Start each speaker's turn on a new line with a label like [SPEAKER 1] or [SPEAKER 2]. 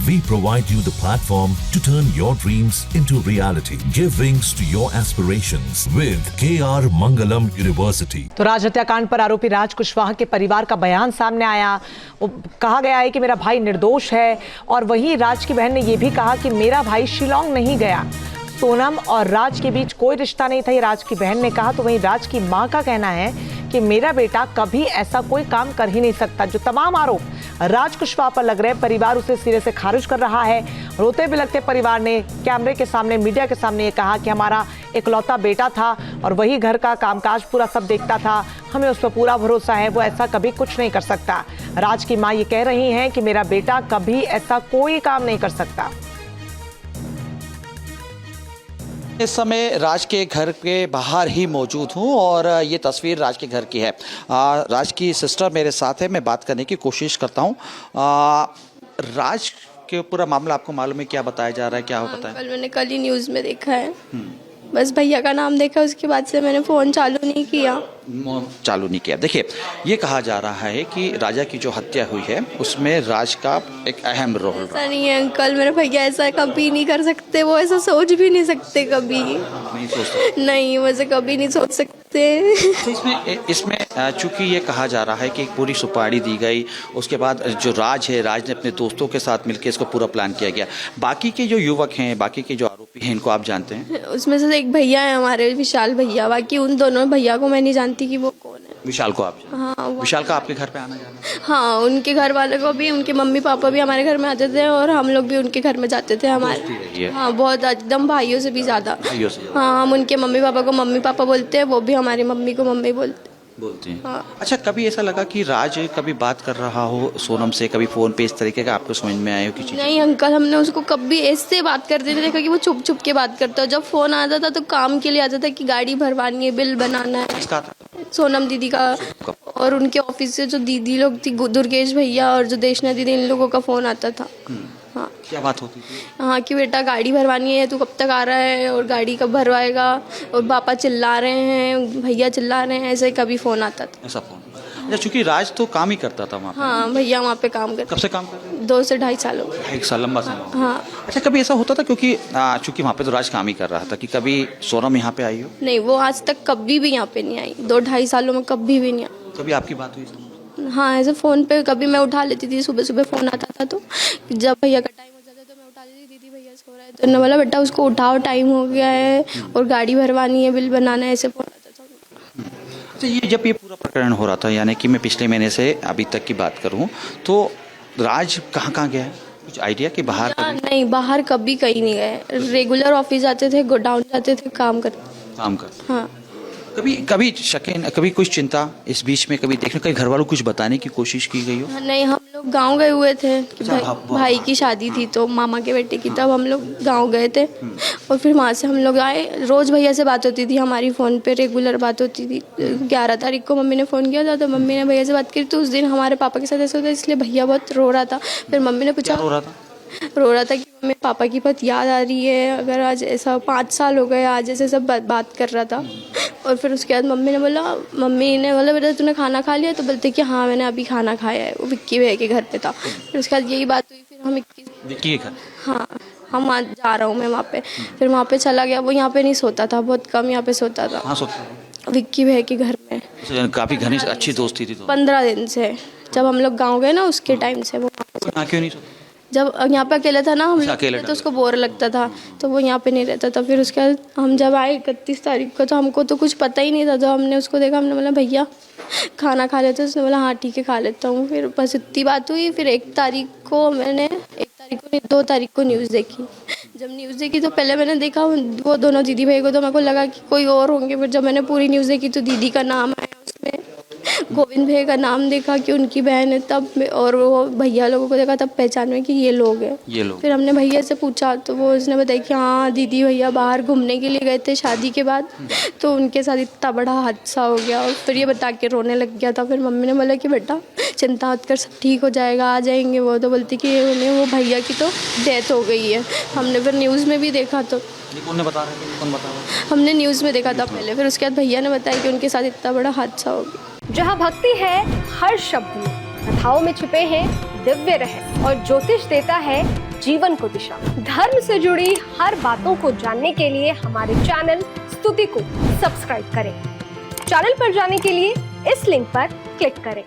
[SPEAKER 1] We provide you the platform to turn your dreams into reality. Give wings to your aspirations with KR Mangalam University.
[SPEAKER 2] तो राज हत्याकांड पर आरोपी राज कुशवाहा के परिवार का बयान सामने आया। कहा गया है कि मेरा भाई निर्दोष है और वहीं राज की बहन ने यह भी कहा कि मेरा भाई शिलांग नहीं गया। सोनम और राज के बीच कोई रिश्ता नहीं था, ये राज की बहन ने कहा। तो वहीं राज की मां का कहना है कि मेरा बेटा कभी ऐसा कोई काम कर ही नहीं सकता। जो तमाम आरोप राज कुशवाहा पर लग रहे हैं, परिवार उसे सिरे से खारिज कर रहा है। रोते बिलखते परिवार ने कैमरे के सामने, मीडिया के सामने ये कहा कि हमारा इकलौता बेटा था और वही घर का कामकाज पूरा सब देखता था, हमें उस पर पूरा भरोसा है, वो ऐसा कभी कुछ नहीं कर सकता। राज की मां ये कह रही हैं कि मेरा बेटा कभी ऐसा कोई काम नहीं कर सकता।
[SPEAKER 3] इस समय राज के घर के बाहर ही मौजूद हूं और ये तस्वीर राज के घर की है। राज की सिस्टर मेरे साथ है, मैं बात करने की कोशिश करता हूं। राज के पूरा मामला आपको मालूम है, क्या बताया जा रहा है, क्या हो पता है?
[SPEAKER 4] मैंने कल ही न्यूज़ में देखा है, बस भैया का नाम देखा, उसके बाद से मैंने फ़ोन चालू नहीं किया। देखिए, ये कहा जा रहा है कि राजा की जो हत्या हुई है उसमें राज का एक अहम रोल। ऐसा नहीं है अंकल, मेरे भैया ऐसा कभी नहीं कर सकते, वो ऐसा सोच भी नहीं सकते कभी।
[SPEAKER 3] नहीं सोच सकते?
[SPEAKER 4] नहीं, वैसे कभी नहीं सोच सकते।
[SPEAKER 3] तो इसमें चूंकि ये कहा जा रहा है कि एक पूरी सुपारी दी गई, उसके बाद जो राज ने अपने दोस्तों के साथ मिलकर इसको पूरा प्लान किया गया। बाकी के जो युवक हैं, बाकी के जो आरोपी हैं, इनको आप जानते हैं?
[SPEAKER 4] उसमें से एक भैया है हमारे, विशाल भैया, बाकी उन दोनों भैया को मैं नहीं जानती कि वो कौन है।
[SPEAKER 3] विशाल को आप?
[SPEAKER 4] हाँ।
[SPEAKER 3] विशाल का आपके घर पे आना जाना?
[SPEAKER 4] हाँ, उनके घर वाले को भी, उनके मम्मी पापा भी हमारे घर में आते थे और हम लोग भी उनके घर में जाते थे। हमारे हाँ, बहुत एकदम भाइयों से भी ज़्यादा। हाँ, हम उनके मम्मी पापा को मम्मी पापा बोलते हैं, वो भी हमारी मम्मी को मम्मी बोलते हैं। हाँ।
[SPEAKER 3] अच्छा, कभी ऐसा लगा कि राज कभी बात कर रहा हो सोनम से, कभी फोन पे इस तरीके का आपको समझ में आया हो किसी?
[SPEAKER 4] नहीं अंकल, हमने उसको कभी ऐसे बात करते नहीं देखा कि वो छुप छुप के बात करता है। जब फोन आता था तो काम के लिए आता था कि गाड़ी भरवानी है, बिल बनाना है।
[SPEAKER 3] किसका था?
[SPEAKER 4] सोनम दीदी का। और उनके ऑफिस से जो दीदी लोग थी, दुर्गेश भैया और जो देशना दीदी, इन लोगों का फोन आता था। हाँ।
[SPEAKER 3] क्या बात होती थी?
[SPEAKER 4] हाँ, कि बेटा गाड़ी भरवानी है, तू कब तक आ रहा है और गाड़ी कब भरवाएगा, और पापा चिल्ला रहे हैं, भैया चिल्ला रहे हैं, ऐसे कभी फ़ोन आता था।
[SPEAKER 3] ऐसा फ़ोन? अच्छा, चूंकि राज तो काम ही करता था वहाँ पे।
[SPEAKER 4] हाँ, भैया वहाँ पे काम करते।
[SPEAKER 3] कब से काम कर रहे हैं?
[SPEAKER 4] 2 से 2.5 सालों।
[SPEAKER 3] 1 साल, लंबा समय।
[SPEAKER 4] हाँ।
[SPEAKER 3] अच्छा, कभी ऐसा होता था, क्योंकि चूंकि वहाँ पे तो राज काम ही कर रहा था, कि कभी सोनम यहाँ पे आई हो?
[SPEAKER 4] नहीं, वो आज तक कभी भी यहाँ पे नहीं आई, 2-2.5 सालों में कभी भी नहीं आई।
[SPEAKER 3] कभी आपकी बात हुई?
[SPEAKER 4] हाँ, ऐसे फ़ोन पे कभी मैं उठा लेती थी, सुबह सुबह फ़ोन आता था तो जब भैया का टाइम हो जाता तो मैं उठा लेती, दीदी भैया सो रहा है, तो उन्होंने बोला बेटा उसको उठाओ, टाइम हो गया है और गाड़ी भरवानी है, बिल बनाना है, ऐसे फ़ोन आता था।
[SPEAKER 3] तो ये जब ये पूरा प्रकरण हो रहा था, यानी कि मैं पिछले महीने से अभी तक की बात करूँ, तो राज कहाँ गया है? कुछ आइडिया कि बाहर?
[SPEAKER 4] नहीं, बाहर कभी कहीं नहीं गए। रेगुलर ऑफिस जाते थे, गोडाउन जाते थे, काम कर। हाँ।
[SPEAKER 3] कभी शक, कभी कुछ चिंता इस बीच में, कभी देखने, कभी घर वालों को कुछ बताने की कोशिश की गई हो?
[SPEAKER 4] नहीं, हम लोग गांव गए हुए थे कि भाई की शादी थी तो मामा के बेटे की, तब हम लोग गांव गए थे और फिर वहाँ से हम लोग आए। रोज़ भैया से बात होती थी हमारी, फ़ोन पे रेगुलर बात होती थी। 11 तारीख को मम्मी ने फ़ोन किया था तो मम्मी ने भैया से बात की, तो उस दिन हमारे पापा के साथ ऐसा होता, इसलिए भैया बहुत रो रहा था। फिर मम्मी ने पूछा, रो रहा था कि मम्मी पापा की बहुत याद आ रही है, अगर आज ऐसा 5 साल हो गए आज ऐसे सब बात कर रहा था। और फिर उसके बाद मम्मी ने बोला बेटा तूने खाना खा लिया? तो बोलते कि हाँ मैंने अभी खाना खाया है। वो विक्की भैया के घर पे था। फिर उसके बाद यही बात हुई, फिर हम
[SPEAKER 3] विक्की के घर?
[SPEAKER 4] हाँ, हम वहाँ जा रहा हूँ मैं वहाँ पे। फिर वहाँ पे चला गया, वो यहाँ पे नहीं सोता था, बहुत कम यहाँ पे सोता था।
[SPEAKER 3] हाँ, सोता
[SPEAKER 4] विक्की भैया के घर में।
[SPEAKER 3] काफ़ी घनिष्ठ अच्छी दोस्ती थी तो?
[SPEAKER 4] 15 दिन से, जब हम लोग गाँव गए ना उसके टाइम से वो
[SPEAKER 3] क्यों नहीं सोता?
[SPEAKER 4] जब यहाँ पे अकेला था ना हम लोग, तो उसको बोर लगता था तो वो यहाँ पे नहीं रहता था। फिर उसके बाद हम जब आए 31 तारीख को, तो हमको तो कुछ पता ही नहीं था। जब हमने उसको देखा, हमने बोला भैया खाना खा लेते? उसने बोला हाँ ठीक है खा लेता हूँ। फिर बस इतनी बात हुई। फिर 2 तारीख को 2 तारीख को न्यूज़ देखी। जब न्यूज़ देखी तो पहले मैंने देखा वो दोनों दीदी भाई को, तो मेरे को लगा कि कोई और होंगे। फिर जब मैंने पूरी न्यूज़ देखी तो दीदी का नाम आया उसमें, गोविंद भैया का नाम देखा कि उनकी बहन है, तब और वो भैया लोगों को देखा तब पहचान में कि ये लोग हैं। फिर हमने भैया से पूछा तो वो उसने बताया कि हाँ दीदी भैया बाहर घूमने के लिए गए थे शादी के बाद, तो उनके साथ इतना बड़ा हादसा हो गया। और फिर ये बता के रोने लग गया था। फिर मम्मी ने बोला कि बेटा चिंता मत कर, सब ठीक हो जाएगा, आ जाएंगे वो। तो बोलती कि उन्हें वो भैया की तो डेथ हो गई है। हमने फिर न्यूज़ में भी देखा, तो
[SPEAKER 3] कौन बता रहा है? कौन बता रहा है?
[SPEAKER 4] हमने न्यूज़ में देखा था पहले। फिर उसके बाद भैया ने बताया कि उनके साथ इतना बड़ा हादसा हो गया।
[SPEAKER 5] जहाँ भक्ति है हर शब्द में, कथाओं में छुपे हैं दिव्य रहस्य और ज्योतिष देता है जीवन को दिशा। धर्म से जुड़ी हर बातों को जानने के लिए हमारे चैनल स्तुति को सब्सक्राइब करें। चैनल पर जाने के लिए इस लिंक पर क्लिक करें।